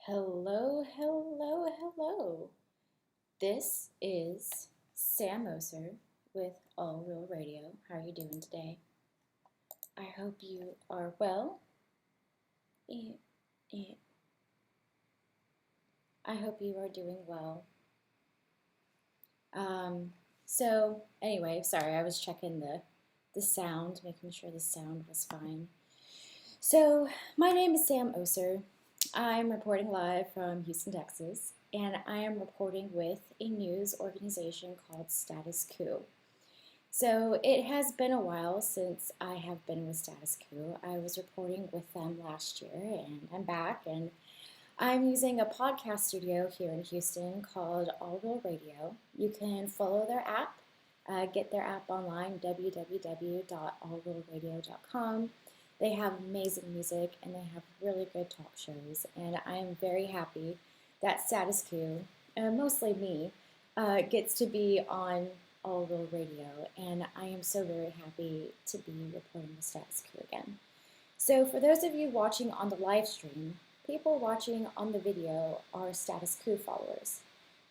Hello, hello, hello. This is Sam Oser with All Real Radio. How are you doing today? I hope you are well. Eh, eh. I hope you are doing well. Anyway, sorry, I was checking the sound, making sure the sound was fine. So, my name is Sam Oser. I'm reporting live from Houston, Texas, and I am reporting with a news organization called Status Coup. So it has been a while since I have been with Status Coup. I was reporting with them last year, and I'm back, and I'm using a podcast studio here in Houston called All Real Radio. You can follow their app, get their app online, www.allrealradio.com. They have amazing music and they have really good talk shows, and I am very happy that Status Coup, mostly me, gets to be on All Real Radio, and I am so very happy to be reporting the Status Coup again. So for those of you watching on the live stream, people watching on the video are Status Coup followers.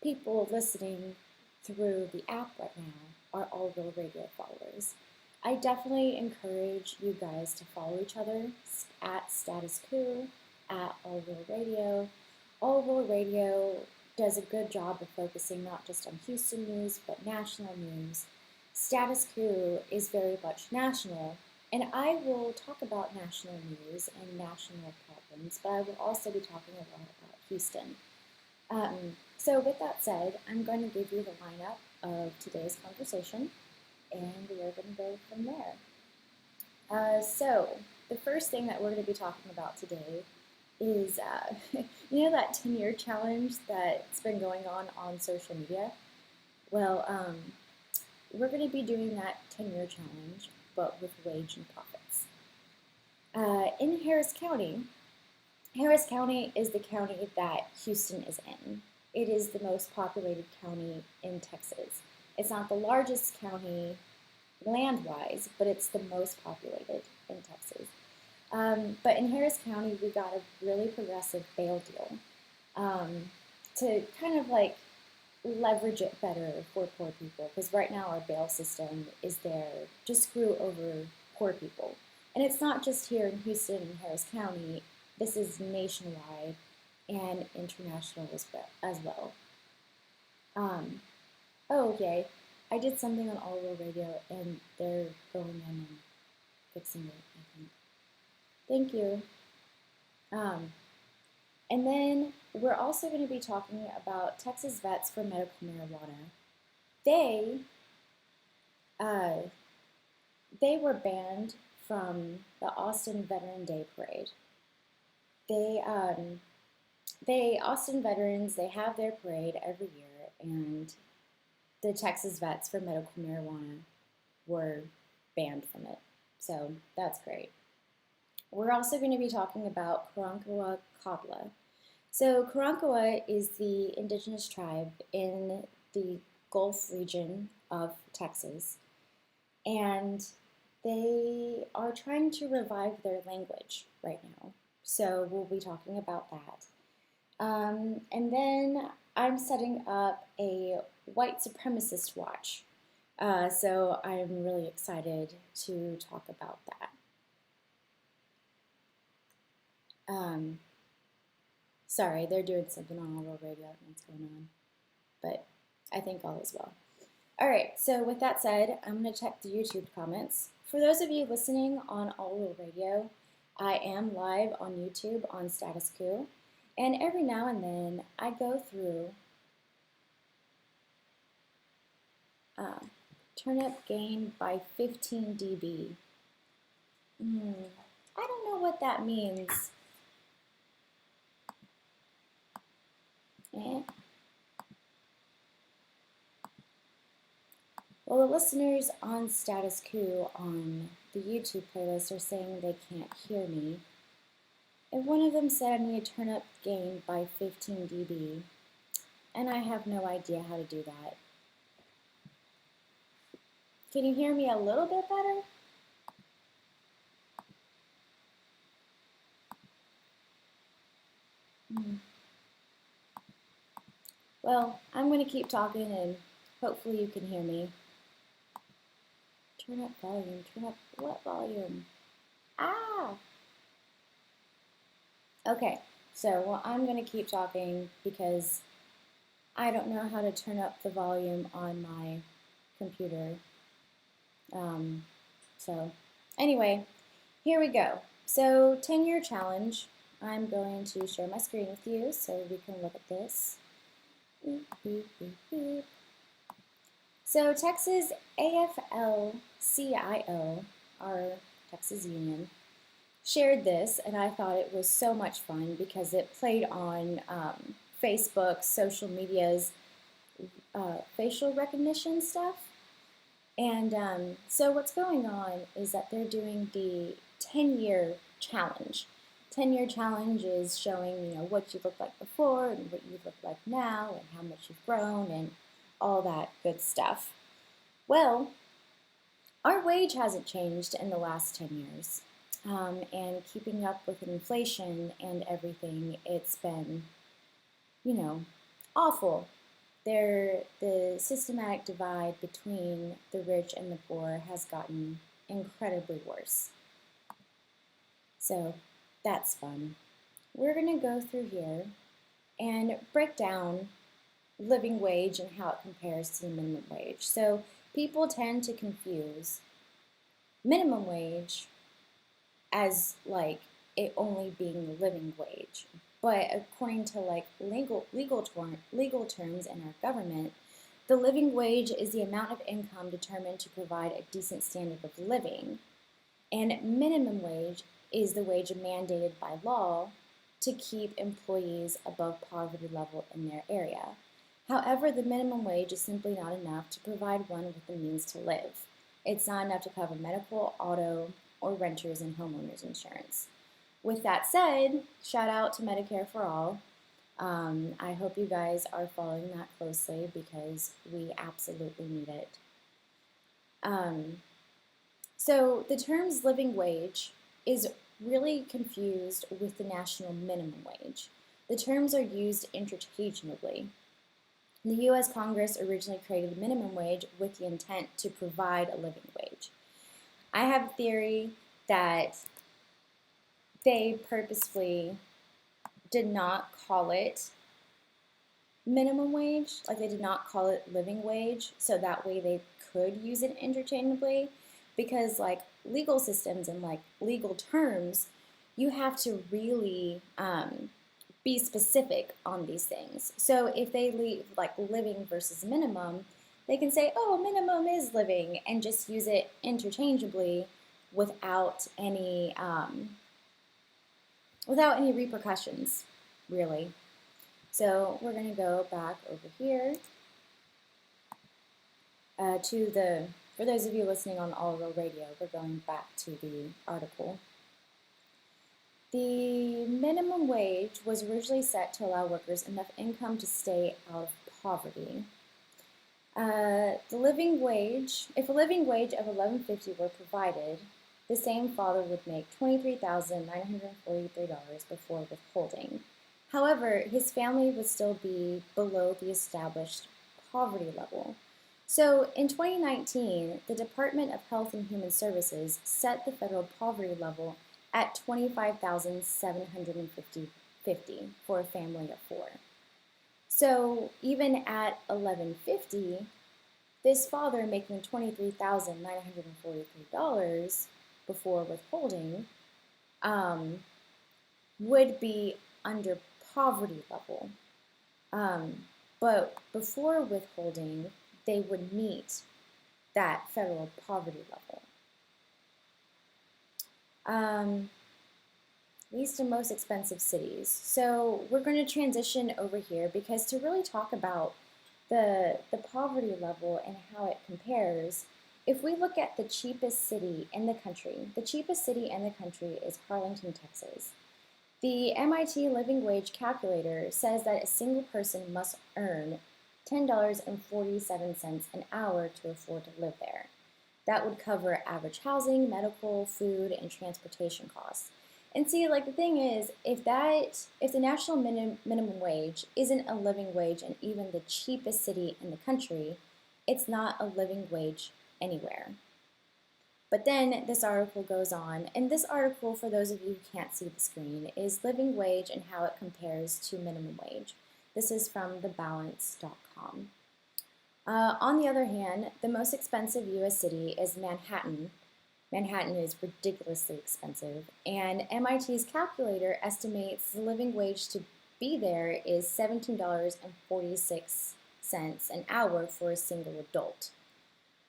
People listening through the app right now are All Real Radio followers. I definitely encourage you guys to follow each other at Status Coup, at All Real Radio. All Real Radio does a good job of focusing not just on Houston news, but national news. Status Coup is very much national, and I will talk about national news and national problems, but I will also be talking a lot about Houston. So with that said, I'm going to give you the lineup of today's conversation, and we are going to go from there. So the first thing that we're going to be talking about today is, you know that 10-year challenge that's been going on social media? Well, we're going to be doing that 10-year challenge, but with wage and profits. In Harris County is the county that Houston is in. It is the most populated county in Texas. It's not the largest county land-wise, but it's the most populated in Texas. But in Harris County, we got a really progressive bail deal to kind of like leverage it better for poor people, because right now our bail system is there to screw over poor people. And it's not just here in Houston and Harris County, this is nationwide and international as well. Oh, yay. I did something on All Real Radio, and they're going in and fixing it, I think. Thank you. And then we're also going to be talking about Texas Vets for Medical Marijuana. They were banned from the Austin Veteran Day Parade. Austin veterans, they have their parade every year, and the Texas Vets for Medical Marijuana were banned from it. So that's great. We're also going to be talking about Karankawa Kadla. So Karankawa is the indigenous tribe in the Gulf region of Texas, and they are trying to revive their language right now. So we'll be talking about that. And then I'm setting up a white supremacist watch. So I'm really excited to talk about that. Sorry, they're doing something on All Real Radio. I don't know what's going on, but I think all is well. All right, so with that said, I'm going to check the YouTube comments. For those of you listening on All Real Radio, I am live on YouTube on Status Coup, and every now and then I go through turn up gain by 15 dB. I don't know what that means. Well, the listeners on Status Coup on the YouTube playlist are saying they can't hear me. And one of them said I need to turn up gain by 15 dB. And I have no idea how to do that. Can you hear me a little bit better? Well, I'm going to keep talking and hopefully you can hear me. Turn up volume. Turn up what volume? Ah! Okay, so well, I'm going to keep talking because I don't know how to turn up the volume on my computer. Um, so, anyway, here we go. So, 10-year challenge. I'm going to share my screen with you so we can look at this. Beep, beep, beep, beep. So, Texas AFL-CIO, our Texas Union, shared this, and I thought it was so much fun because it played on Facebook, social media's facial recognition stuff. And so what's going on is that they're doing the 10-year challenge. 10-year challenge is showing, what you looked like before and what you look like now and how much you've grown and all that good stuff. Well, our wage hasn't changed in the last 10 years. And keeping up with inflation and everything, it's been, awful. The systematic divide between the rich and the poor has gotten incredibly worse. So that's fun. We're going to go through here and break down living wage and how it compares to the minimum wage. So people tend to confuse minimum wage as like it only being the living wage. But according to like legal terms in our government, the living wage is the amount of income determined to provide a decent standard of living, and minimum wage is the wage mandated by law to keep employees above poverty level in their area. However, the minimum wage is simply not enough to provide one with the means to live. It's not enough to cover medical, auto, or renters and homeowners insurance. With that said, shout out to Medicare for All. I hope you guys are following that closely because we absolutely need it. So the terms living wage is really confused with the national minimum wage. The terms are used interchangeably. The U.S. Congress originally created the minimum wage with the intent to provide a living wage. I have a theory that they purposefully did not call it minimum wage, like they did not call it living wage, so that way they could use it interchangeably, because like legal systems and like legal terms, you have to really be specific on these things. So if they leave like living versus minimum, they can say, oh, minimum is living, and just use it interchangeably without any repercussions, really. So we're going to go back over here for those of you listening on All Real Radio, we're going back to the article. The minimum wage was originally set to allow workers enough income to stay out of poverty. If a living wage of $11.50 were provided, the same father would make $23,943 before withholding. However, his family would still be below the established poverty level. So in 2019, the Department of Health and Human Services set the federal poverty level at $25,750 for a family of four. So even at $11.50, this father making $23,943 before withholding would be under poverty level. But before withholding, they would meet that federal poverty level. Least and most expensive cities. So we're going to transition over here because to really talk about the poverty level and how it compares, if we look at the cheapest city in the country is Harlingen, Texas. The MIT Living Wage Calculator says that a single person must earn $10.47 an hour to afford to live there. That would cover average housing, medical, food, and transportation costs. And see, like the thing is, if the national minimum wage isn't a living wage in even the cheapest city in the country, it's not a living wage anywhere. But then this article goes on, and this article, for those of you who can't see the screen, is living wage and how it compares to minimum wage. This is from thebalance.com. On the other hand, the most expensive U.S. city is Manhattan. Manhattan is ridiculously expensive, and MIT's calculator estimates the living wage to be there is $17.46 an hour for a single adult.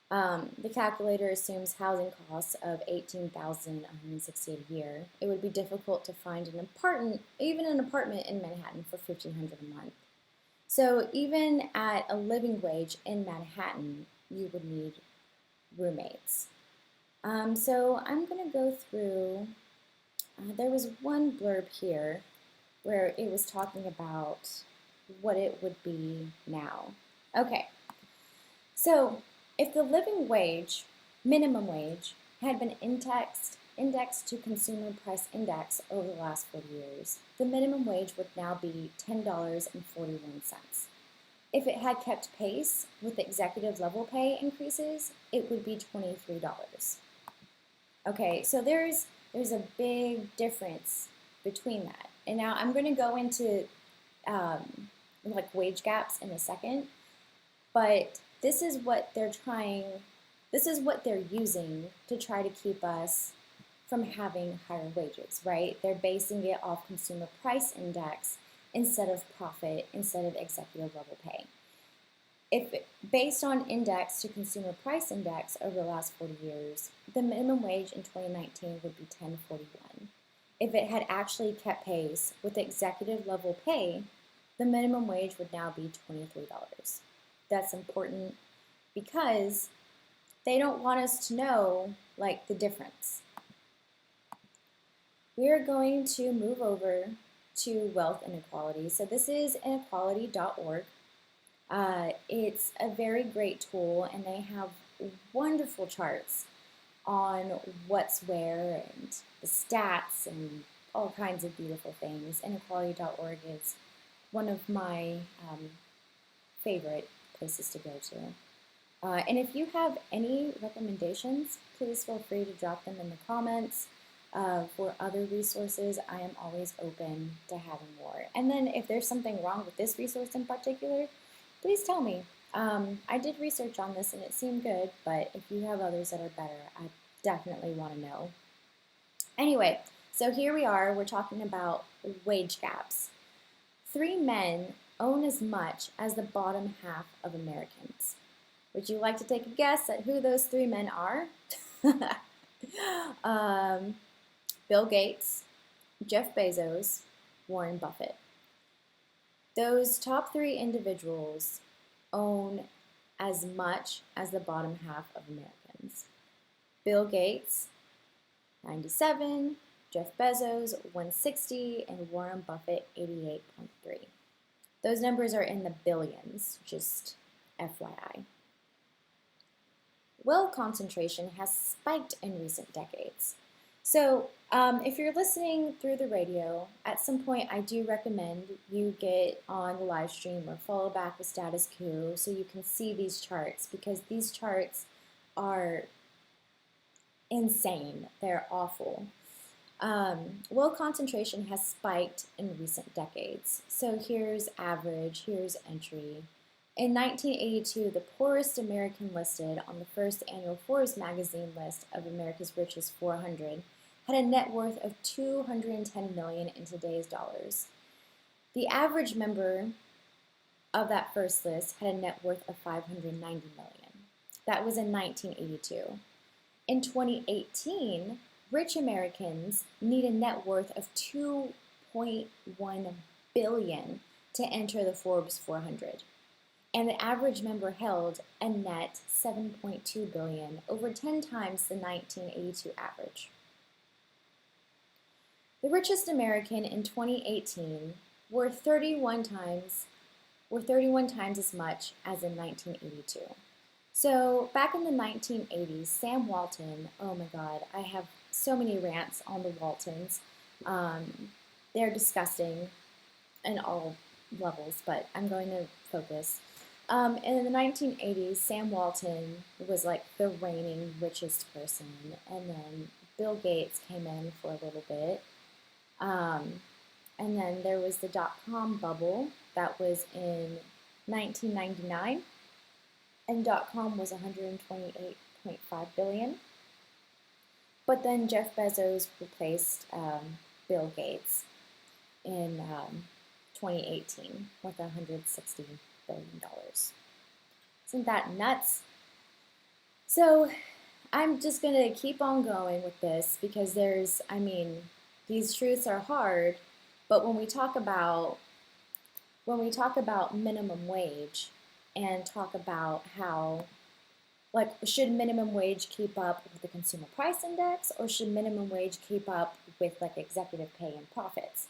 The calculator assumes housing costs of $18,168 a year. It would be difficult to find an apartment, even an apartment in Manhattan, for $1,500 a month. So even at a living wage in Manhattan, you would need roommates. So I'm going to go through, there was one blurb here where it was talking about what it would be now. Okay, so if the living wage, minimum wage, had been indexed to consumer price index over the last 40 years, the minimum wage would now be $10.41. If it had kept pace with executive level pay increases, it would be $23. Okay, so there's a big difference between that. And now I'm going to go into like wage gaps in a second, but this is what they're using to try to keep us from having higher wages, right? They're basing it off consumer price index instead of profit, instead of executive level pay. If based on index to consumer price index over the last 40 years, the minimum wage in 2019 would be $10.41. If it had actually kept pace with executive level pay, the minimum wage would now be $23. That's important because they don't want us to know like the difference. We are going to move over to wealth inequality. So this is inequality.org. It's a very great tool, and they have wonderful charts on what's where and the stats and all kinds of beautiful things. Inequality.org is one of my favorite places to go to. And if you have any recommendations, please feel free to drop them in the comments. For other resources, I am always open to having more. And then if there's something wrong with this resource in particular, please tell me. I did research on this and it seemed good, but if you have others that are better, I definitely want to know. Anyway, so here we are, we're talking about wage gaps. 3 men own as much as the bottom half of Americans. Would you like to take a guess at who those 3 men are? Bill Gates, Jeff Bezos, Warren Buffett. Those top 3 individuals own as much as the bottom half of Americans. Bill Gates, 97, Jeff Bezos, 160, and Warren Buffett, 88.3. Those numbers are in the billions, just FYI. Wealth concentration has spiked in recent decades. So if you're listening through the radio, at some point I do recommend you get on the live stream or follow back with Status Coup so you can see these charts, because these charts are insane. They're awful. Wealth concentration has spiked in recent decades. So here's average, here's entry. In 1982, the poorest American listed on the first annual Forbes magazine list of America's richest 400 had a net worth of $210 million in today's dollars. The average member of that first list had a net worth of $590 million. That was in 1982. In 2018, rich Americans need a net worth of $2.1 billion to enter the Forbes 400. And the average member held a net $7.2 billion, over 10 times the 1982 average. The richest American in 2018 were 31 times as much as in 1982. So back in the 1980s, Sam Walton, oh my God, I have so many rants on the Waltons. They're disgusting in all levels, but I'm going to focus. And in the 1980s, Sam Walton was like the reigning richest person, and then Bill Gates came in for a little bit. Um, and then there was the dot-com bubble that was in 1999, and dot-com was 128.5 billion. But then Jeff Bezos replaced Bill Gates in 2018 with $160 billion. Isn't that nuts? So I'm just going to keep on going with this because these truths are hard, but when we talk about minimum wage and talk about how, like, should minimum wage keep up with the consumer price index, or should minimum wage keep up with like executive pay and profits?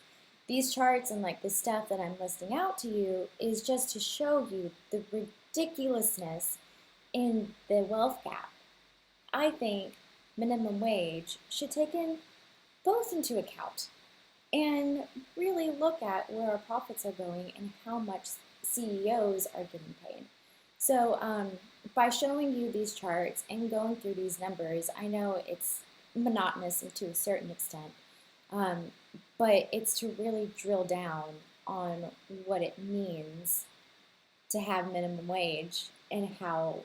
These charts and like the stuff that I'm listing out to you is just to show you the ridiculousness in the wealth gap. I think minimum wage should take in both into account and really look at where our profits are going and how much CEOs are getting paid. So by showing you these charts and going through these numbers, I know it's monotonous to a certain extent, but it's to really drill down on what it means to have minimum wage and how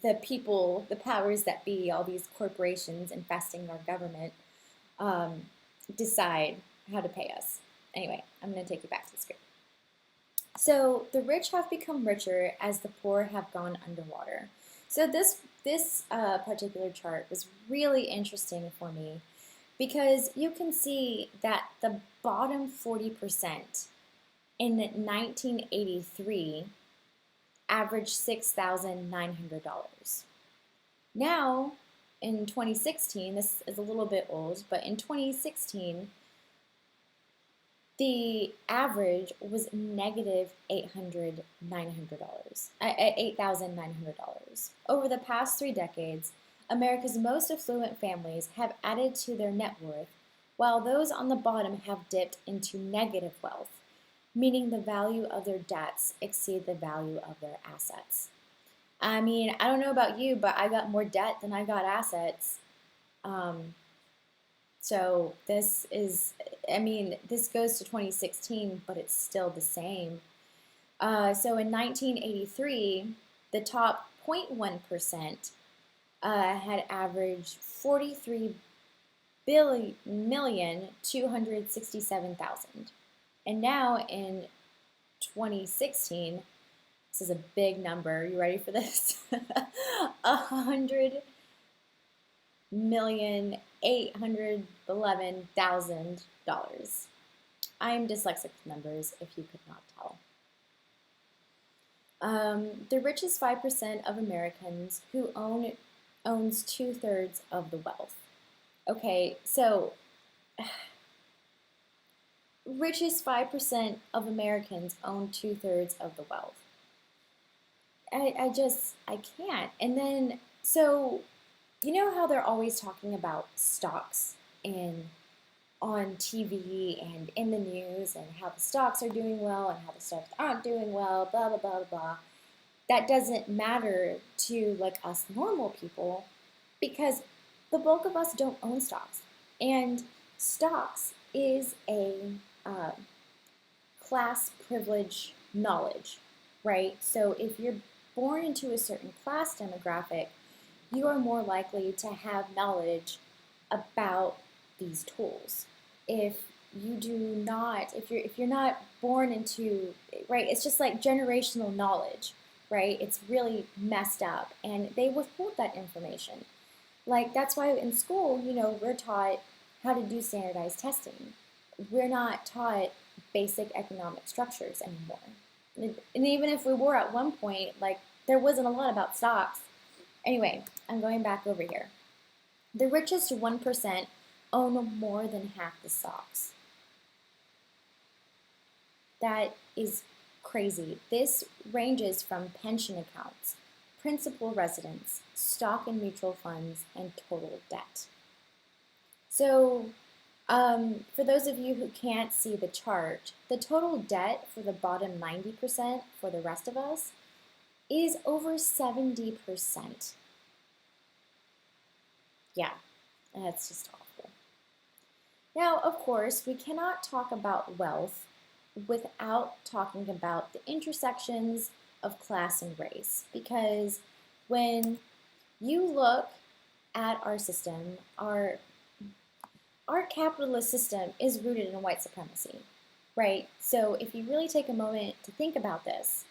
the people, the powers that be, all these corporations infesting our government, decide how to pay us. Anyway, I'm going to take you back to the script. So the rich have become richer as the poor have gone underwater. So this particular chart was really interesting for me because you can see that the bottom 40% in 1983 averaged $6,900. Now, in 2016, this is a little bit old, but in 2016, the average was negative $8,900. Over the past 3 decades, America's most affluent families have added to their net worth, while those on the bottom have dipped into negative wealth, meaning the value of their debts exceed the value of their assets. I mean, I don't know about you, but I got more debt than I got assets. So this goes to 2016, but it's still the same. So in 1983, the top 0.1% had averaged 43,267,000. And now in 2016, this is a big number. You ready for this? $100,811,000. I'm dyslexic with numbers, if you could not tell. The richest 5% of Americans who owns 2/3 of the wealth. Okay, so richest 5% of Americans own 2/3 of the wealth. I can't. And then, so, you know how they're always talking about stocks on TV and in the news, and how the stocks are doing well and how the stocks aren't doing well, blah, blah, blah, blah. That doesn't matter to like us normal people because the bulk of us don't own stocks. And stocks is a class privilege knowledge, right? So if you're born into a certain class demographic, you are more likely to have knowledge about these tools. If you're not born into, right, it's just like generational knowledge, right? It's really messed up, and they withhold that information. Like, that's why in school, we're taught how to do standardized testing. We're not taught basic economic structures anymore. And even if we were at one point, like, there wasn't a lot about stocks. Anyway, I'm going back over here. The richest 1% own more than half the stocks. That is crazy. This ranges from pension accounts, principal residence, stock and mutual funds, and total debt. So For those of you who can't see the chart, the total debt for the bottom 90% for the rest of us is over 70%. Yeah, that's just awful. Now, of course, we cannot talk about wealth without talking about the intersections of class and race, because when you look at our system, our capitalist system is rooted in white supremacy, right? So if you really take a moment to think about this,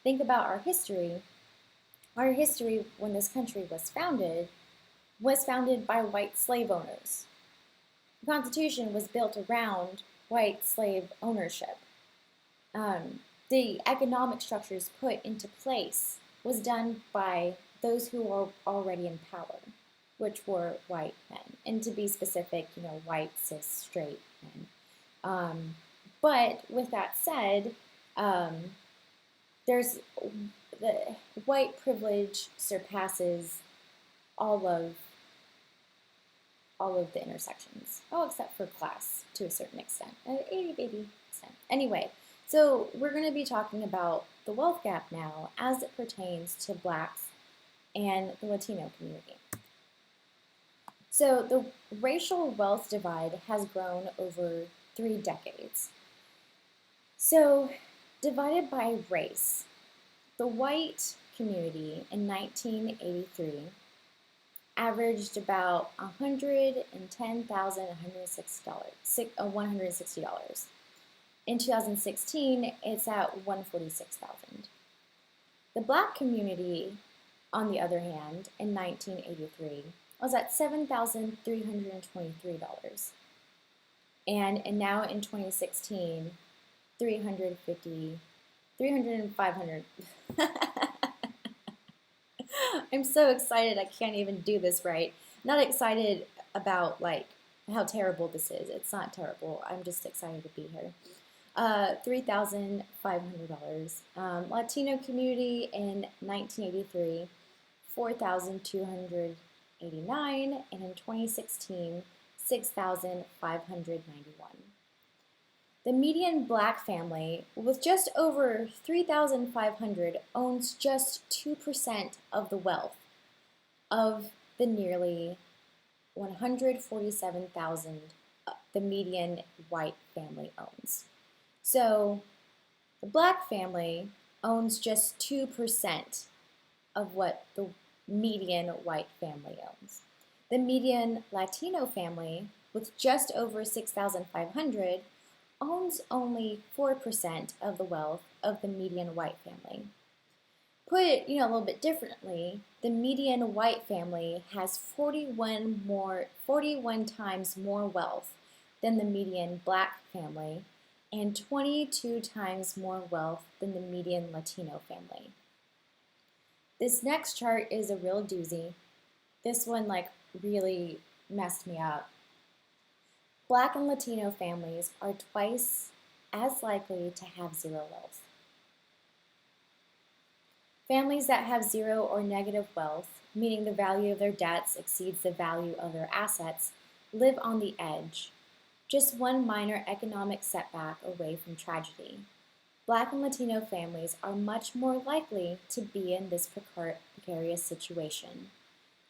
think about our history when this country was founded by white slave owners. The Constitution was built around white slave ownership. The economic structures put into place was done by those who were already in power, which were white men. And to be specific, white, cis, straight men. But with that said, there's the white privilege surpasses all of the intersections. Oh, except for class to a certain extent, 80-80%. Anyway, so we're going to be talking about the wealth gap now as it pertains to Blacks and the Latino community. So the racial wealth divide has grown over 3 decades. So divided by race, the white community in 1983 averaged about $110,160. In 2016, it's at $146,000. The Black community, on the other hand, in 1983, was at $7,323. And now in 2016, 500. I'm so excited I can't even do this right. Not excited about how terrible this is. It's not terrible. I'm just excited to be here. $3,500. Latino community in 1983, 4,289, and in 2016, 6,591. The median Black family, with just over 3,500, owns just 2% of the wealth of the nearly 147,000 the median white family owns. So the Black family owns just 2% of what the median white family owns. The median Latino family, with just over 6,500, owns only 4% of the wealth of the median white family. Put it, a little bit differently, the median white family has 41 times more wealth than the median Black family, and 22 times more wealth than the median Latino family. This next chart is a real doozy. This one really messed me up. Black and Latino families are twice as likely to have zero wealth. Families that have zero or negative wealth, meaning the value of their debts exceeds the value of their assets, live on the edge, just one minor economic setback away from tragedy. Black and Latino families are much more likely to be in this precarious situation.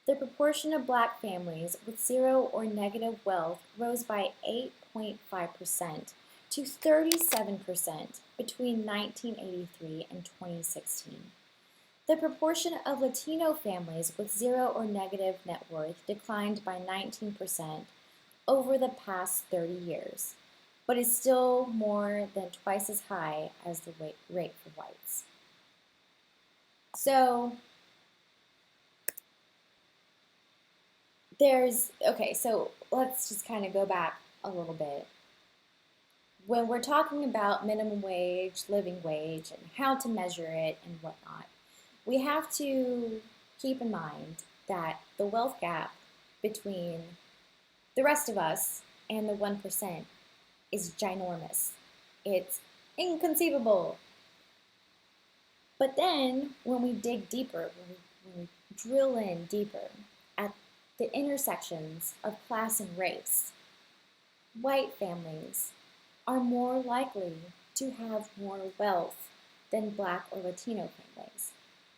The proportion of Black families with zero or negative wealth rose by 8.5% to 37% between 1983 and 2016. The proportion of Latino families with zero or negative net worth declined by 19% over the past 30 years, but is still more than twice as high as the rate for whites. So so let's just kind of go back a little bit. When we're talking about minimum wage, living wage, and how to measure it and whatnot, we have to keep in mind that the wealth gap between the rest of us and the 1% is ginormous. It's inconceivable. But then when we dig deeper, when we drill in deeper at the intersections of class and race, white families are more likely to have more wealth than Black or Latino families.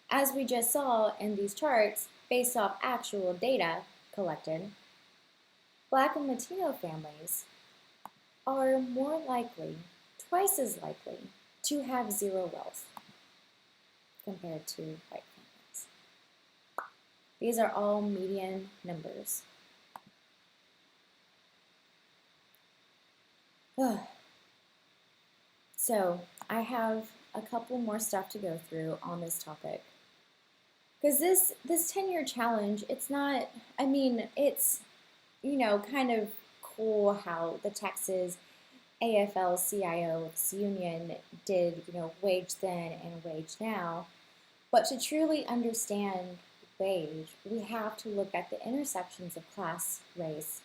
As we just saw in these charts, based off actual data collected, Black and Latino families are more likely, twice as likely, to have zero wealth compared to white families. These are all median numbers. So I have a couple more stuff to go through on this topic. Because this 10-year challenge, it's not, I mean, it's, kind of cool how the Texas AFL-CIO union did, wage then and wage now. But to truly understand wage, we have to look at the intersections of class, race,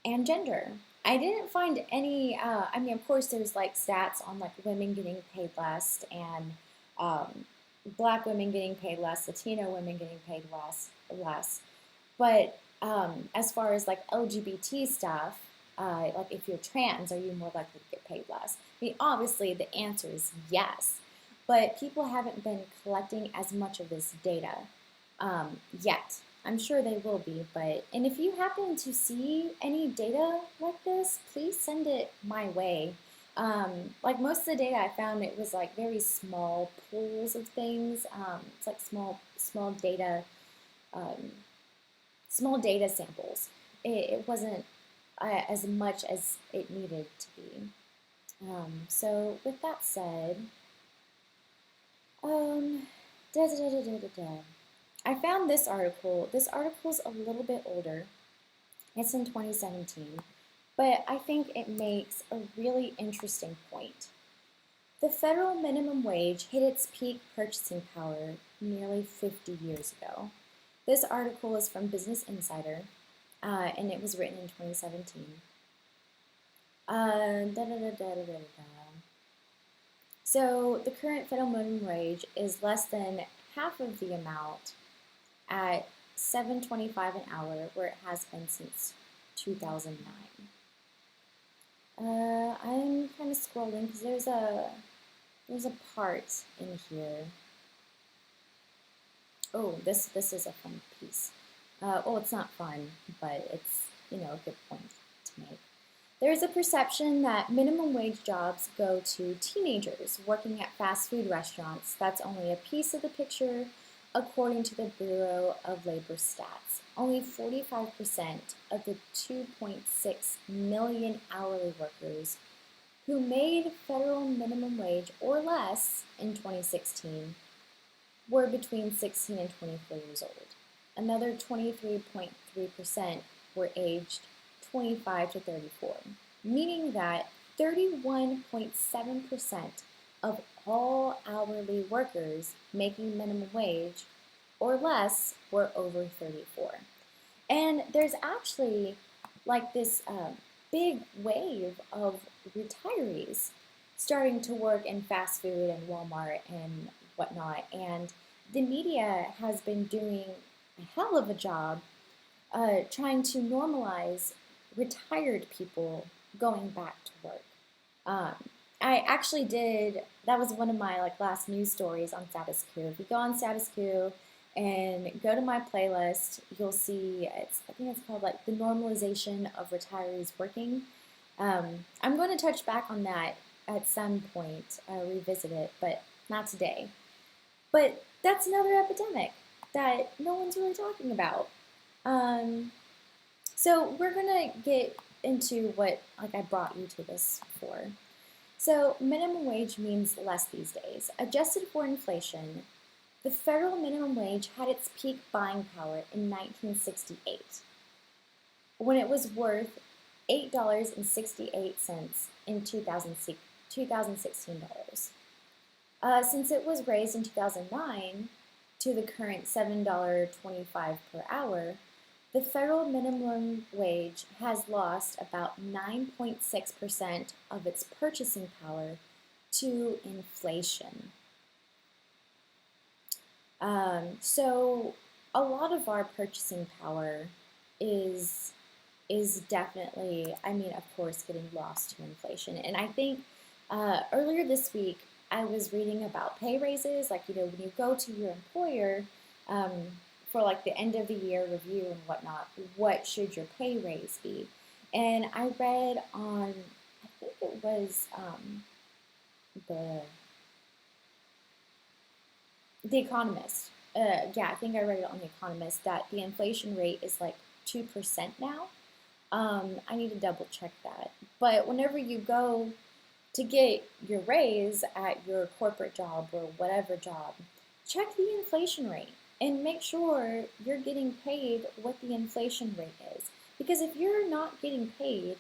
and gender. I didn't find any, of course, there's like stats on like women getting paid less and Black women getting paid less, Latino women getting paid less. But as far as like LGBT stuff, like if you're trans, are you more likely to get paid less? I mean, obviously the answer is yes, but people haven't been collecting as much of this data yet. I'm sure they will be, and if you happen to see any data like this, please send it my way. Like most of the data I found, it was like very small pools of things. It's like um, small data samples. It wasn't as much as it needed to be. So with that said, da da da da da da da. I found this article. This article's a little bit older. It's in 2017, but I think it makes a really interesting point. The federal minimum wage hit its peak purchasing power nearly 50 years ago. This article is from Business Insider, and it was written in 2017. So the current federal minimum wage is less than half of the amount at $7.25 an hour, where it has been since 2009. I'm kind of scrolling because there's a part in here. Oh, this is a fun piece. Well, it's not fun, but it's a good point to make. There is a perception that minimum wage jobs go to teenagers working at fast food restaurants. That's only a piece of the picture. According to the Bureau of Labor Stats, only 45% of the 2.6 million hourly workers who made federal minimum wage or less in 2016 were between 16 and 24 years old. Another 23.3% were aged 25 to 34, meaning that 31.7% of all hourly workers making minimum wage or less were over 34. And there's actually like this big wave of retirees starting to work in fast food and Walmart and whatnot. And the media has been doing a hell of a job trying to normalize retired people going back to work. I actually did, that was one of my last news stories on Status Coup. If you go on Status Coup and go to my playlist, you'll see, I think it's called the normalization of retirees working. I'm going to touch back on that at some point, revisit it, but not today. But that's another epidemic that no one's really talking about. So we're going to get into what I brought you to this for. So minimum wage means less these days. Adjusted for inflation, the federal minimum wage had its peak buying power in 1968, when it was worth $8.68 in 2016 dollars. Since it was raised in 2009 to the current $7.25 per hour, the federal minimum wage has lost about 9.6% of its purchasing power to inflation. So a lot of our purchasing power is is definitely, I mean, of course, getting lost to inflation. And I think earlier this week, I was reading about pay raises. Like, when you go to your employer um, for like the end of the year review and whatnot, what should your pay raise be? And I read on, I think it was the The Economist. Yeah, I think I read it on The Economist that the inflation rate is like 2% now. I need to double check that. But whenever you go to get your raise at your corporate job or whatever job, check the inflation rate and make sure you're getting paid what the inflation rate is. Because if you're not getting paid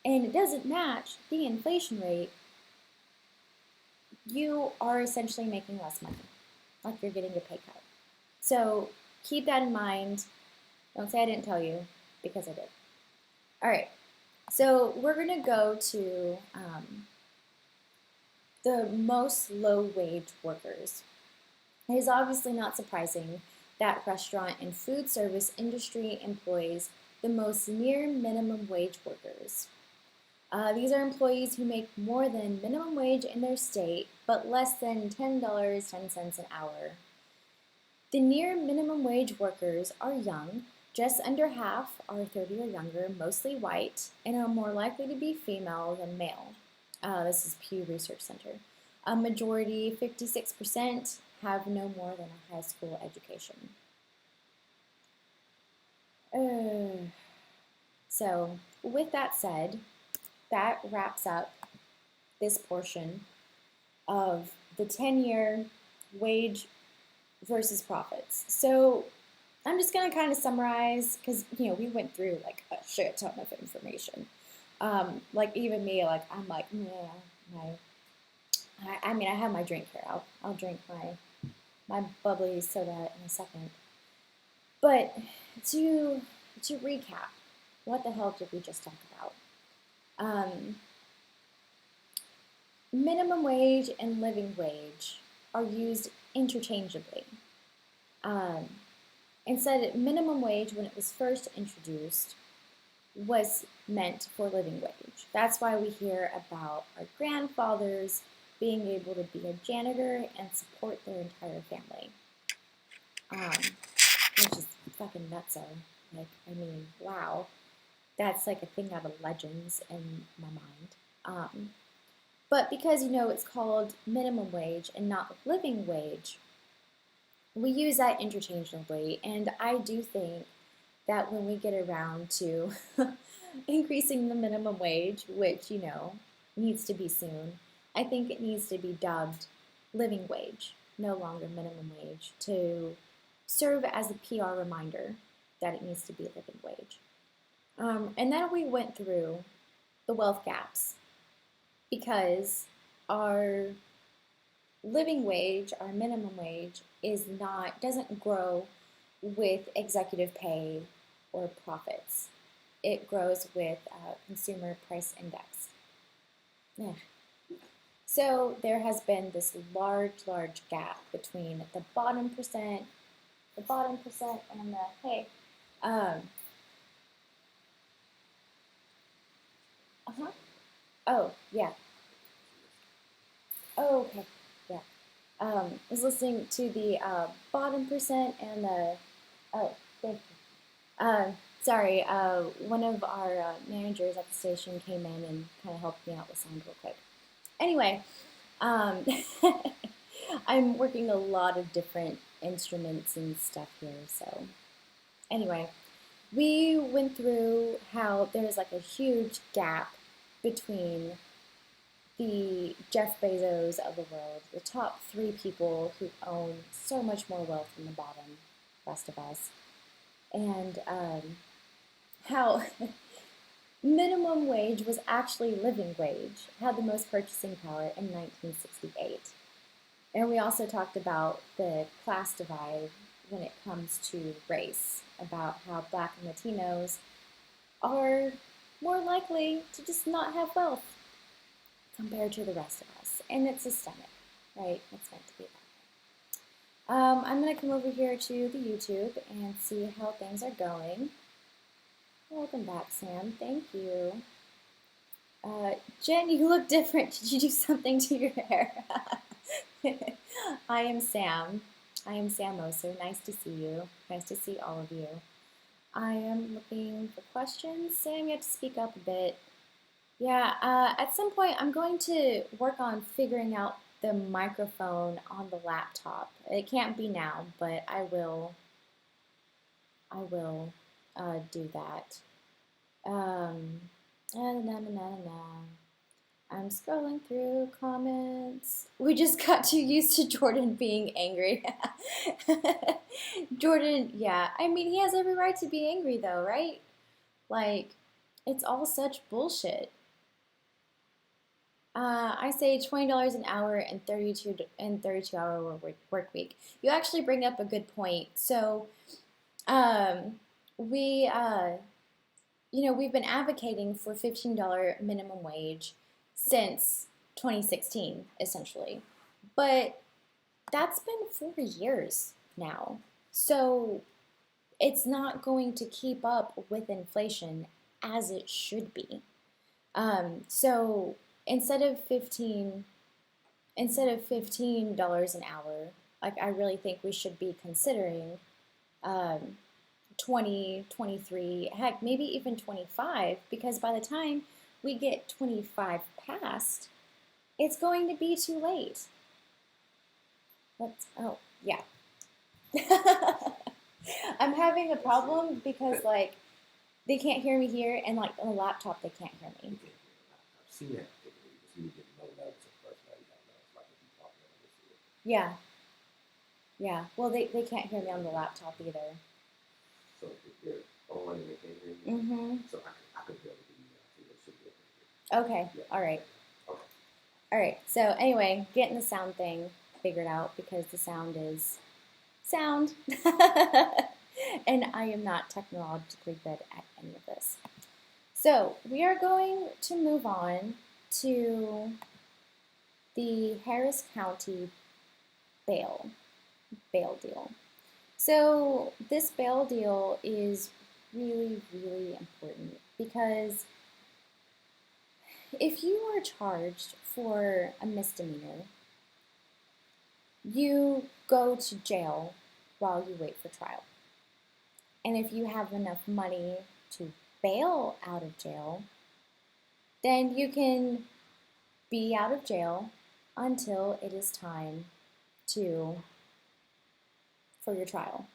and it doesn't match the inflation rate, you are essentially making less money, like you're getting a pay cut. So keep that in mind. Don't say I didn't tell you, because I did. All right, so we're going to go to the most low-wage workers. It is obviously not surprising that restaurant and food service industry employs the most near minimum wage workers. These are employees who make more than minimum wage in their state, but less than $10.10 an hour. The near minimum wage workers are young. Just under half are 30 or younger, mostly white, and are more likely to be female than male. This is Pew Research Center. A majority, 56%, have no more than a high school education. So, with that said, that wraps up this portion of the 10-year wage versus profits. So, I'm just going to kind of summarize, because, we went through like a shit ton of information. Like even me, like I'm like, yeah, I mean, I have my drink here. I'll drink my bubbly soda in a second. But to recap, what the hell did we just talk about? Minimum wage and living wage are used interchangeably. Instead, minimum wage, when it was first introduced, was meant for living wage. That's why we hear about our grandfathers being able to be a janitor and support their entire family, which is fucking nutso. Like, I mean, wow, that's like a thing out of legends in my mind. But because it's called minimum wage and not living wage, we use that interchangeably, and I do think that when we get around to increasing the minimum wage, which, needs to be soon, I think it needs to be dubbed living wage, no longer minimum wage, to serve as a PR reminder that it needs to be living wage. And then we went through the wealth gaps, because our living wage, our minimum wage, doesn't grow with executive pay or profits. It grows with consumer price index. Yeah. So there has been this large gap between the bottom percent and the, hey, oh, yeah. Oh, okay, yeah. I was listening to the bottom percent and the, oh, thank you. Sorry, one of our managers at the station came in and kind of helped me out with sound real quick. Anyway, I'm working a lot of different instruments and stuff here, so anyway, we went through how there's like a huge gap between the Jeff Bezos of the world, the top 3 people who own so much more wealth than the bottom rest of us, and how minimum wage was actually living wage, had the most purchasing power in 1968. And we also talked about the class divide when it comes to race, about how Black and Latinos are more likely to just not have wealth compared to the rest of us. And it's systemic, right? It's meant to be that way. I'm going to come over here to the YouTube and see how things are going. Welcome back, Sam. Thank you. Jen, you look different. Did you do something to your hair? I am Sam. I am Sam Oser. Nice to see you. Nice to see all of you. I am looking for questions. Sam, you have to speak up a bit. Yeah, at some point I'm going to work on figuring out the microphone on the laptop. It can't be now, but I will do that. Um, na, na, na, na, na. I'm scrolling through comments. We just got too used to Jordan being angry. Jordan, yeah. I mean, he has every right to be angry, though, right? Like, it's all such bullshit. I say $20 an hour and 32-hour work week. You actually bring up a good point. So, um, we we've been advocating for $15 minimum wage since 2016, essentially. But that's been 4 years now. So it's not going to keep up with inflation as it should be. So instead of 15 $15 an hour, like I really think we should be considering um, 20, 23, heck, maybe even 25, because by the time we get 25 past, it's going to be too late. Oh, yeah. I'm having a problem because, like, they can't hear me here, and, like, on the laptop, they can't hear me. I've seen that. You get no notes at first, now you have notes, like if you talk over this. Yeah. Yeah. Well, they can't hear me on the laptop either. So if they're on and they can't hear you, so I could be able to do that too. It should be able to hear. Okay. Yeah. All right. Okay. All right. So anyway, getting the sound thing figured out because the sound is sound. And I am not technologically good at any of this. So we are going to move on to the Harris County bail deal. So this bail deal is really, really important because if you are charged for a misdemeanor, you go to jail while you wait for trial. And if you have enough money to bail out of jail, then you can be out of jail until it is time for your trial.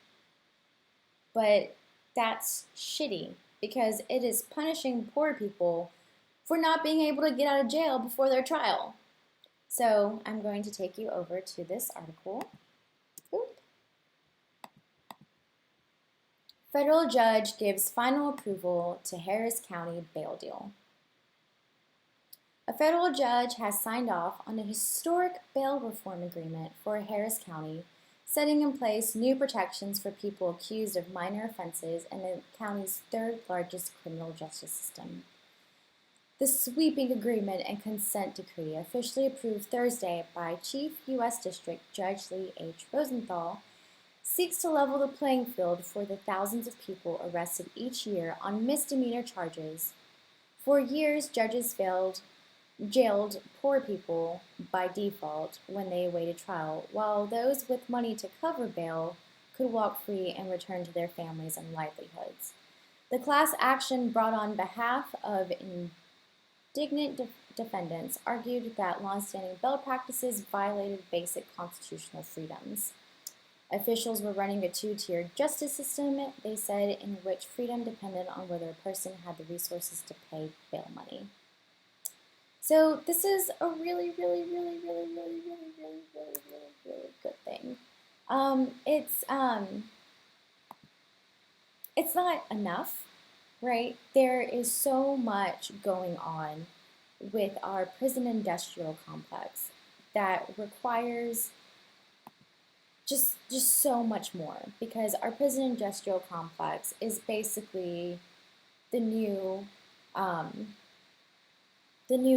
But that's shitty because it is punishing poor people for not being able to get out of jail before their trial. So I'm going to take you over to this article. Oop. Federal judge gives final approval to Harris County bail deal. A federal judge has signed off on a historic bail reform agreement for Harris County, setting in place new protections for people accused of minor offenses in the county's third largest criminal justice system. The sweeping agreement and consent decree, officially approved Thursday by Chief U.S. District Judge Lee H. Rosenthal, seeks to level the playing field for the thousands of people arrested each year on misdemeanor charges. For years, judges jailed poor people by default when they awaited trial, while those with money to cover bail could walk free and return to their families and livelihoods. The class action brought on behalf of indignant defendants argued that longstanding bail practices violated basic constitutional freedoms. Officials were running a two-tiered justice system, they said, in which freedom depended on whether a person had the resources to pay bail money. So this is a really, really, really, really, really, really, really, really, really, really good thing. It's not enough, right? There is so much going on with our prison industrial complex that requires just so much more, because our prison industrial complex is basically the new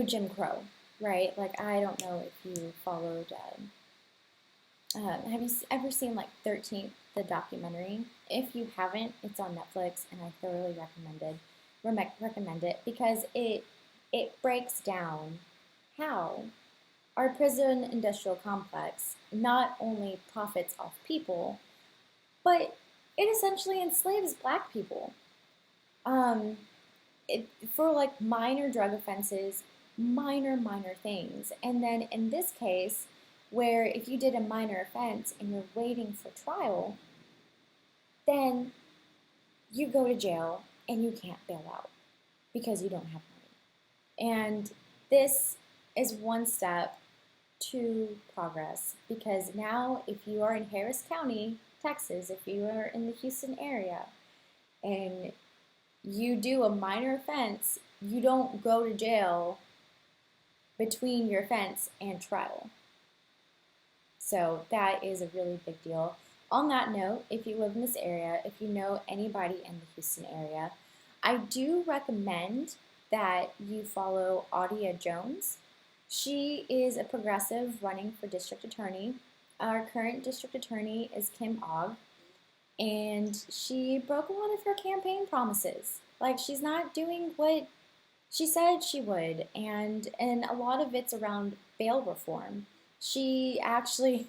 Jim Crow, right? Like, I don't know if you followed. Have you ever seen like 13th the documentary. If you haven't, it's on Netflix, and I thoroughly recommend it because it breaks down how our prison industrial complex not only profits off people, but it essentially enslaves black people. Um, for like minor drug offenses, minor things. And then in this case, where if you did a minor offense and you're waiting for trial, then you go to jail and you can't bail out because you don't have money. And this is one step to progress because now, if you are in Harris County, Texas, if you are in the Houston area, and you do a minor offense, you don't go to jail between your offense and trial. So that is a really big deal. On that note, if you live in this area, if you know anybody in the Houston area, I do recommend that you follow Audia Jones. She is a progressive running for district attorney. Our current district attorney is Kim Ogg, and she broke a lot of her campaign promises. Like, she's not doing what she said she would, and a lot of it's around bail reform. She actually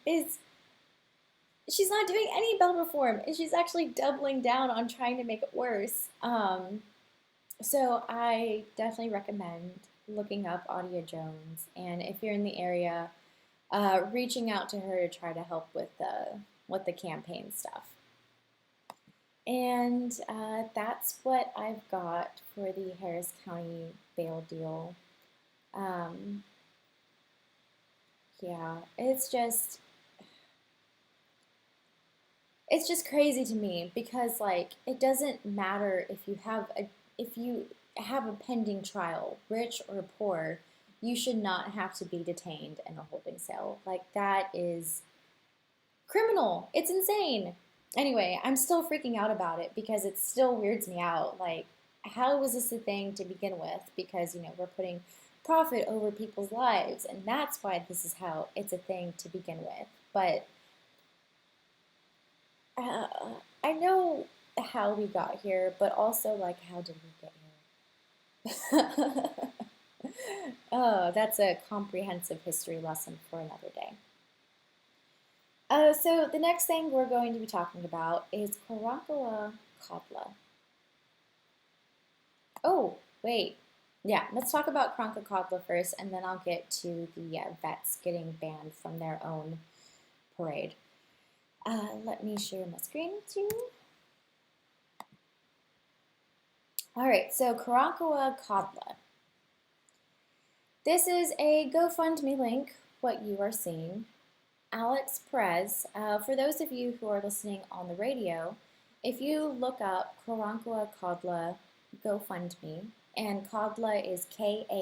is she's not doing any bail reform, and she's actually doubling down on trying to make it worse. So I definitely recommend looking up Audia Jones, and if you're in the area, reaching out to her to try to help with the campaign stuff. And that's what I've got for the Harris County bail deal. Yeah, it's just crazy to me because, like, it doesn't matter if you have a pending trial, rich or poor, you should not have to be detained in a holding cell. Like, that is criminal. It's insane. Anyway, I'm still freaking out about it because it still weirds me out. Like, how was this a thing to begin with? Because, we're putting profit over people's lives, and that's why this is how it's a thing to begin with. But uh, I know how we got here, but also, like, how did we get here? Oh, that's a comprehensive history lesson for another day. So the next thing we're going to be talking about is Karankawa Kadla. Oh, wait. Yeah, let's talk about Karankawa Kadla first, and then I'll get to the vets getting banned from their own parade. Let me share my screen with you. All right, so Karankawa Kadla. This is a GoFundMe link, what you are seeing. Alex Perez, for those of you who are listening on the radio, if you look up Karankawa Kadla GoFundMe, and Kadla is Kadla,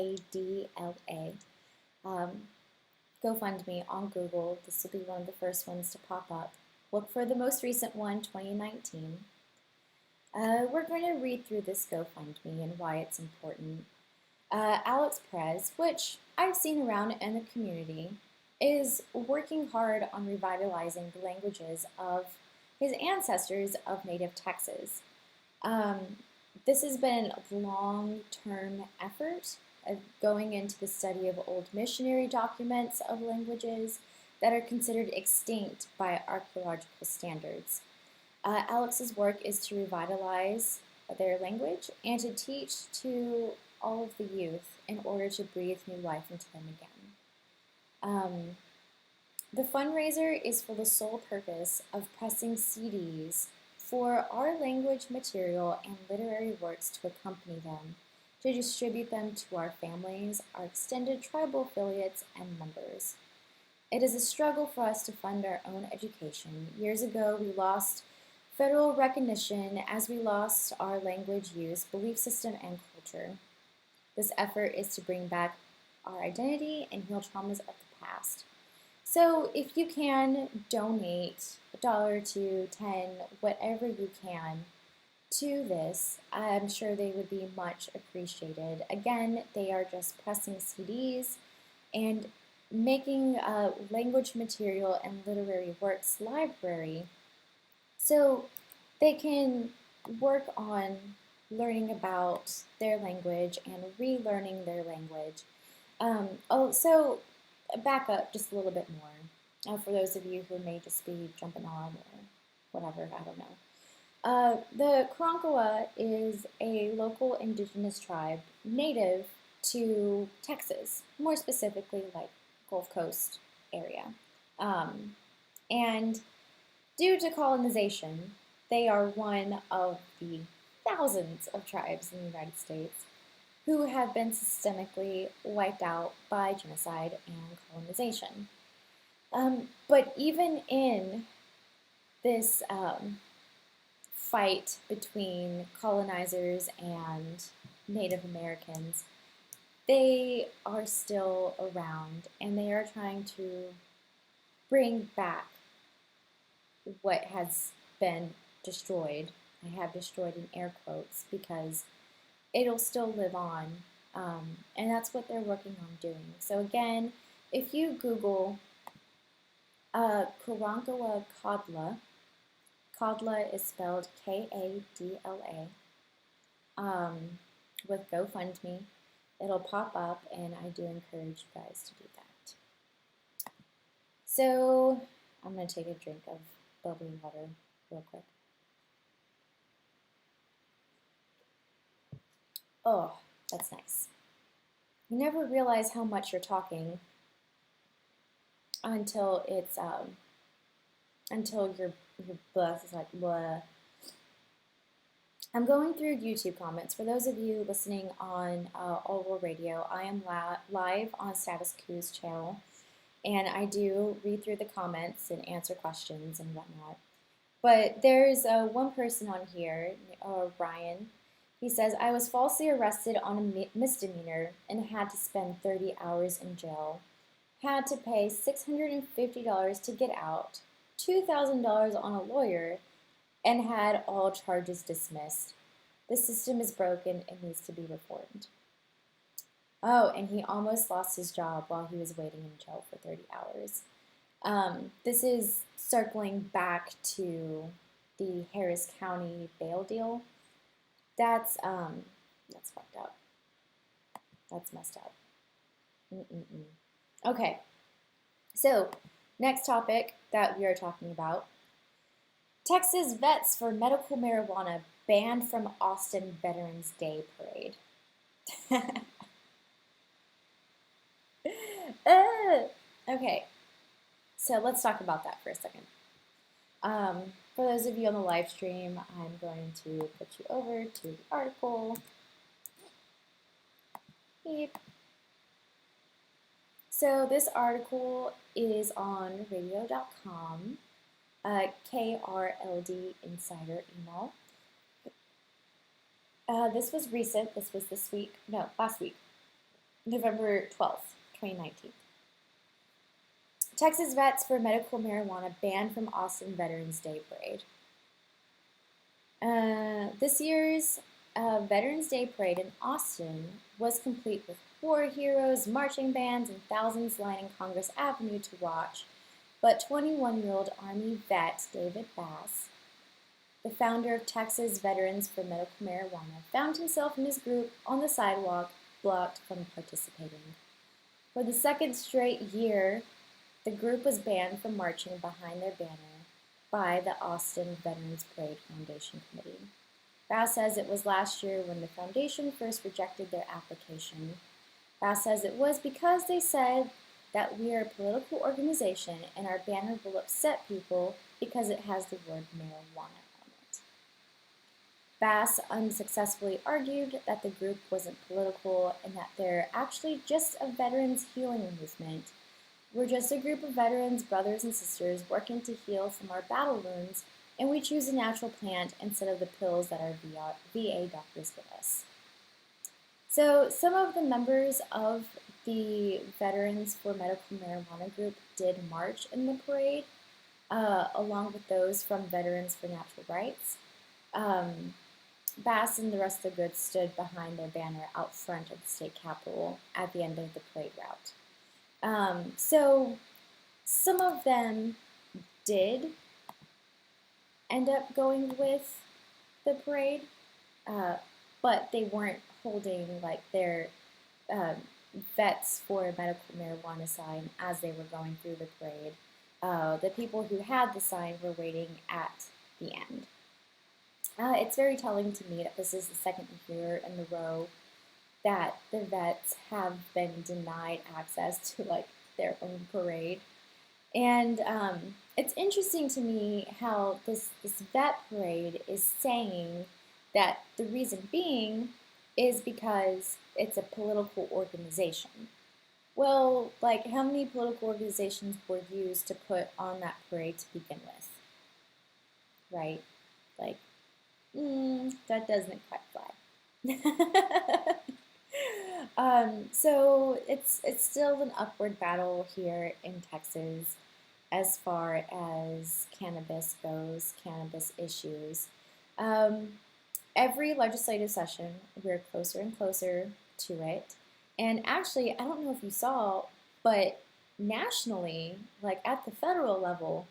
GoFundMe on Google, this will be one of the first ones to pop up. Look for the most recent one, 2019. We're going to read through this GoFundMe and why it's important. Alex Perez, which I've seen around in the community, is working hard on revitalizing the languages of his ancestors of native Texas. This has been a long-term effort of going into the study of old missionary documents of languages that are considered extinct by archaeological standards. Alex's work is to revitalize their language and to teach to all of the youth in order to breathe new life into them again. The fundraiser is for the sole purpose of pressing CDs for our language material and literary works to accompany them, to distribute them to our families, our extended tribal affiliates, and members. It is a struggle for us to fund our own education. Years ago, we lost federal recognition as we lost our language use, belief system, and culture. This effort is to bring back our identity and heal traumas of the past. So if you can donate $1 to 10, whatever you can, to this, I'm sure they would be much appreciated. Again, they are just pressing CDs, and making a language material and literary works library so they can work on learning about their language and relearning their language. So back up just a little bit more for those of you who may just be jumping on or whatever, I don't know. The Karankawa is a local indigenous tribe native to Texas, more specifically like Gulf Coast area. And due to colonization, they are one of the thousands of tribes in the United States who have been systemically wiped out by genocide and colonization. But even in this fight between colonizers and Native Americans, they are still around and they are trying to bring back what has been destroyed. I have destroyed in air quotes because it'll still live on, and that's what they're working on doing. So again, if you Google Karankawa Kadla, Kadla is spelled Kadla, with GoFundMe, it'll pop up, and I do encourage you guys to do that. So I'm going to take a drink of bubbly water real quick. Oh, that's nice. You never realize how much you're talking until it's until your breath is like blah. I'm going through YouTube comments. For those of you listening on Oral Radio, I am live on Status Quo's channel, and I do read through the comments and answer questions and whatnot. But there's one person on here, Ryan. He says, I was falsely arrested on a misdemeanor and had to spend 30 hours in jail. Had to pay $650 to get out, $2,000 on a lawyer, and had all charges dismissed. The system is broken and needs to be reformed. Oh, and he almost lost his job while he was waiting in jail for 30 hours. This is circling back to the Harris County bail deal. That's fucked up. That's messed up. Okay, so next topic that we are talking about. Texas vets for medical marijuana banned from Austin Veterans Day Parade. Okay, so let's talk about that for a second. For those of you on the live stream, I'm going to put you over to the article. Beep. So this article is on radio.com, KRLD Insider email. This was recent. This was last week, November 12th, 2019. Texas vets for medical marijuana banned from Austin Veterans Day Parade. This year's Veterans Day Parade in Austin was complete with war heroes, marching bands, and thousands lining Congress Avenue to watch. But 21-year-old Army vet David Bass, the founder of Texas Veterans for Medical Marijuana, found himself and his group on the sidewalk, blocked from participating. For the second straight year, the group was banned from marching behind their banner by the Austin Veterans Parade Foundation Committee. Bass says it was last year when the foundation first rejected their application. Bass says it was because they said that we are a political organization and our banner will upset people because it has the word marijuana on it. Bass unsuccessfully argued that the group wasn't political and that they're actually just a veterans healing movement. We're just a group of veterans, brothers and sisters, working to heal from our battle wounds, and we choose a natural plant instead of the pills that our VA doctors give us. So some of the members of the Veterans for Medical Marijuana group did march in the parade, along with those from Veterans for Natural Rights. Bass and the rest of the group stood behind their banner out front of the state capitol at the end of the parade route. So some of them did end up going with the parade, uh, but they weren't holding like their um, vets for medical marijuana sign as they were going through the parade. The people who had the sign were waiting at the end. It's very telling to me that this is the second year in a row that the vets have been denied access to like their own parade. And it's interesting to me how this vet parade is saying that the reason being is because it's a political organization. Well, like how many political organizations were used to put on that parade to begin with, right? Like, that doesn't quite fly. So it's still an upward battle here in Texas as far as cannabis goes, cannabis issues. Um, every legislative session, we're closer and closer to it. And actually, I don't know if you saw, but nationally, like at the federal level,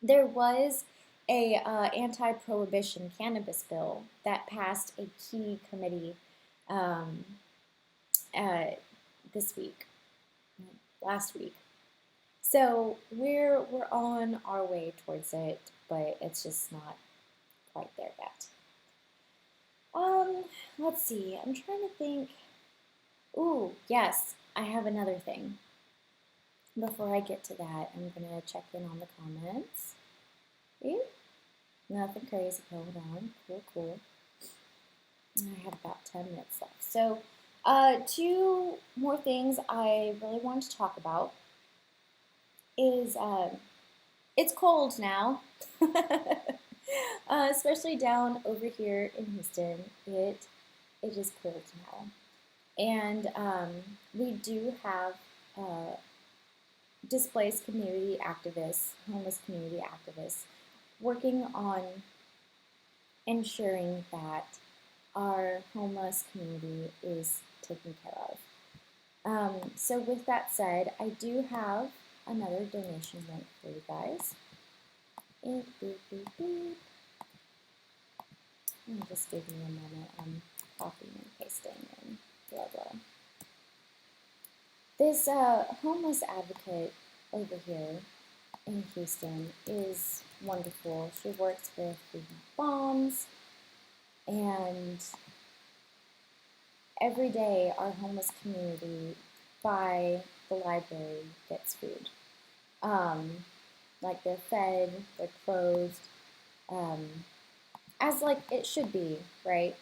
there was a anti-prohibition cannabis bill that passed a key committee um, uh, this week, last week. So we're on our way towards it, but it's just not quite there yet. Um, let's see. I'm trying to think. Ooh, yes, I have another thing. Before I get to that, I'm gonna check in on the comments. Ooh, nothing crazy going on. Cool, cool. I have about 10 minutes left. So, two more things I really want to talk about is it's cold now, especially down over here in Houston. It is cold now, and we do have displaced community activists, homeless community activists, working on ensuring that our homeless community is taken care of. So with that said, I do have another donation link for you guys. Beep, beep, beep, beep. Just give me a moment. I'm copying and pasting and blah blah. This homeless advocate over here in Houston is wonderful. She works with Food Not Bombs, and every day our homeless community by the library gets food. Like they're fed, they're clothed, um, as like it should be, right?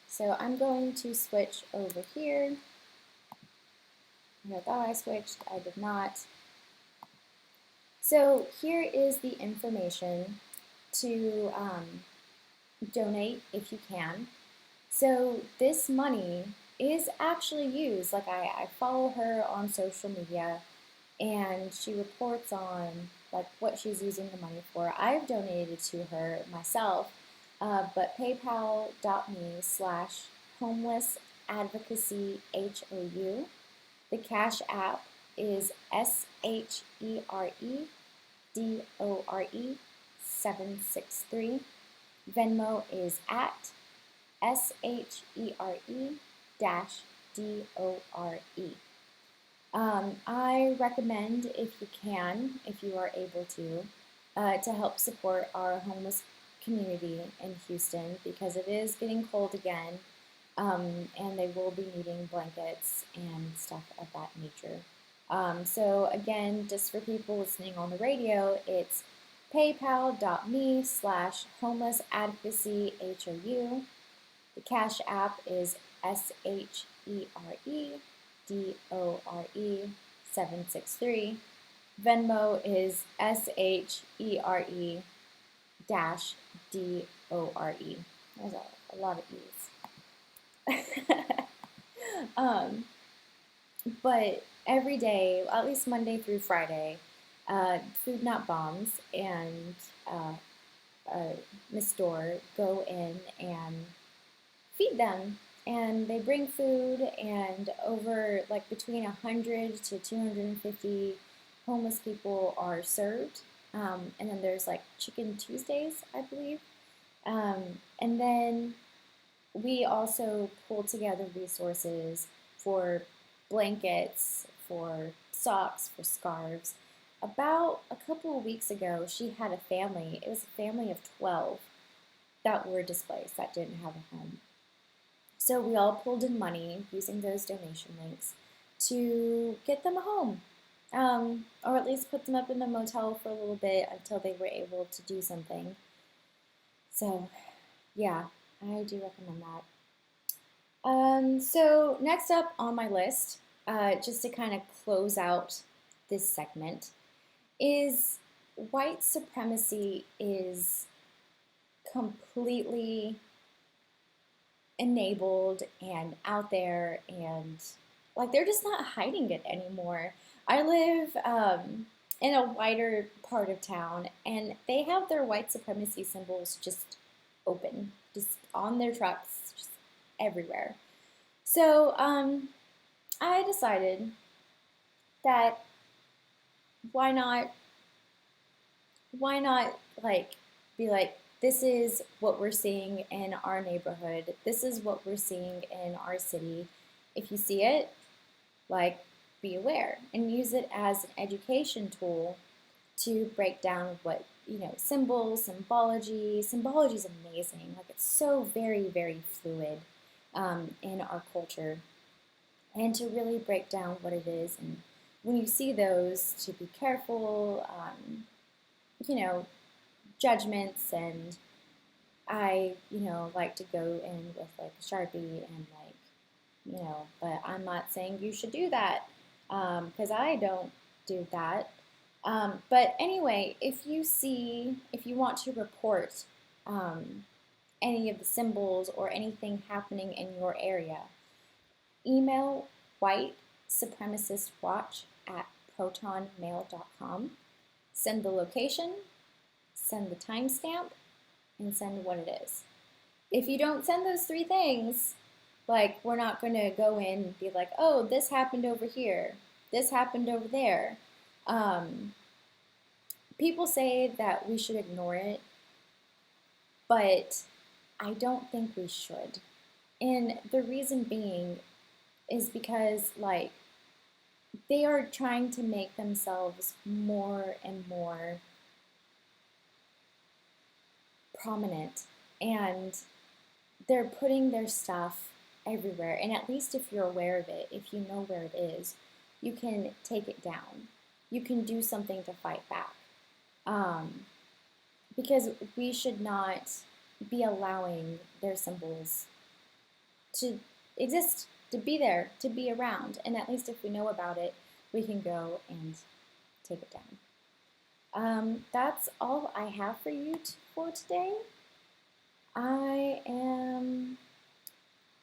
So I'm going to switch over here. I thought I switched, I did not. So here is the information to donate if you can. So this money is actually used, like I follow her on social media and she reports on like what she's using the money for. I've donated to her myself, but paypal.me/homeless advocacy HOU. The Cash App is SHEREDORE 763. Venmo is at SHERE-DORE. I recommend, if you can, if you are able to help support our homeless community in Houston because it is getting cold again, and they will be needing blankets and stuff of that nature. So again, just for people listening on the radio, it's paypal.me/homeless advocacy HOU. The Cash App is SHEREDORE 763. Venmo is SHERE-DORE. There's a lot of E's. But every day, at least Monday through Friday, Food Not Bombs and Miss Door go in and feed them and they bring food, and over like between 100 to 250 homeless people are served. And then there's like Chicken Tuesdays, I believe. And then we also pull together resources for blankets, for socks, for scarves. About a couple of weeks ago, she had a family. It was a family of 12 that were displaced, that didn't have a home. So we all pulled in money using those donation links to get them a home, or at least put them up in a motel for a little bit until they were able to do something. So, yeah, I do recommend that. So next up on my list, just to kind of close out this segment, is white supremacy is completely enabled and out there, and like they're just not hiding it anymore. I live in a wider part of town, and they have their white supremacy symbols just open, just on their trucks, just everywhere. So I decided that why not why not like be like, this is what we're seeing in our neighborhood. This is what we're seeing in our city. If you see it, like, be aware and use it as an education tool to break down what, symbols, symbology. Symbology is amazing. Like, it's so very, very fluid in our culture. And to really break down what it is, and when you see those, to be careful, you know, judgments. And I, like to go in with like a Sharpie and like, but I'm not saying you should do that because I don't do that. But anyway, if you want to report any of the symbols or anything happening in your area, email white supremacist watch at protonmail.com. Send the location, send the timestamp, and send what it is. If you don't send those three things, like, we're not going to go in and be like, oh, this happened over here, this happened over there. People say that we should ignore it, but I don't think we should. And the reason being is because, like, they are trying to make themselves more and more prominent, and they're putting their stuff everywhere. And at least if you're aware of it, if you know where it is, you can take it down. You can do something to fight back. Because we should not be allowing their symbols to exist, to be there, to be around. And at least if we know about it, we can go and take it down. That's all I have for you for today. I am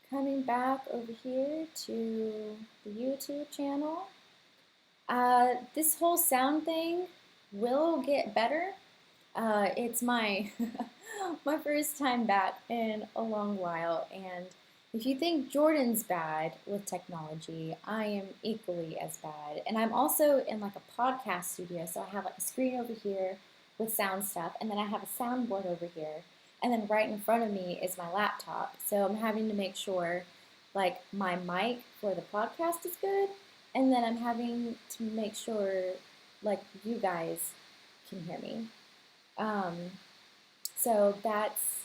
coming back over here to the YouTube channel. This whole sound thing will get better. It's my my first time back in a long while, and if you think Jordan's bad with technology, I am equally as bad. And I'm also in like a podcast studio, so I have like a screen over here with sound stuff, and then I have a soundboard over here, and then right in front of me is my laptop. So I'm having to make sure like my mic for the podcast is good, and then I'm having to make sure like you guys can hear me. So that's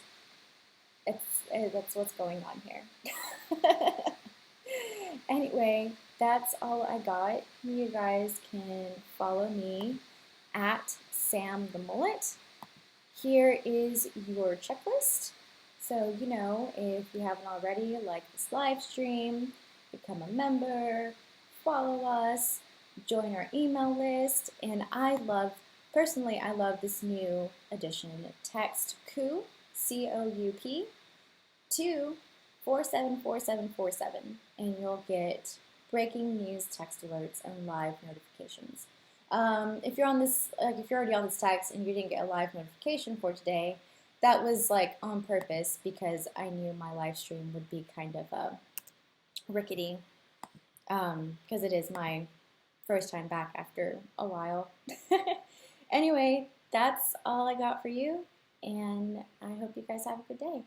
what's going on here. Anyway, that's all I got. You guys can follow me at Sam the Mullet. Here is your checklist. So, if you haven't already, like this live stream, become a member, follow us, join our email list, and personally, I love this new addition. Text Coup, COUP, to 474747, and you'll get breaking news text alerts and live notifications. If you're already on this text and you didn't get a live notification for today, that was like on purpose because I knew my live stream would be kind of rickety because it is my first time back after a while. Anyway, that's all I got for you, and I hope you guys have a good day.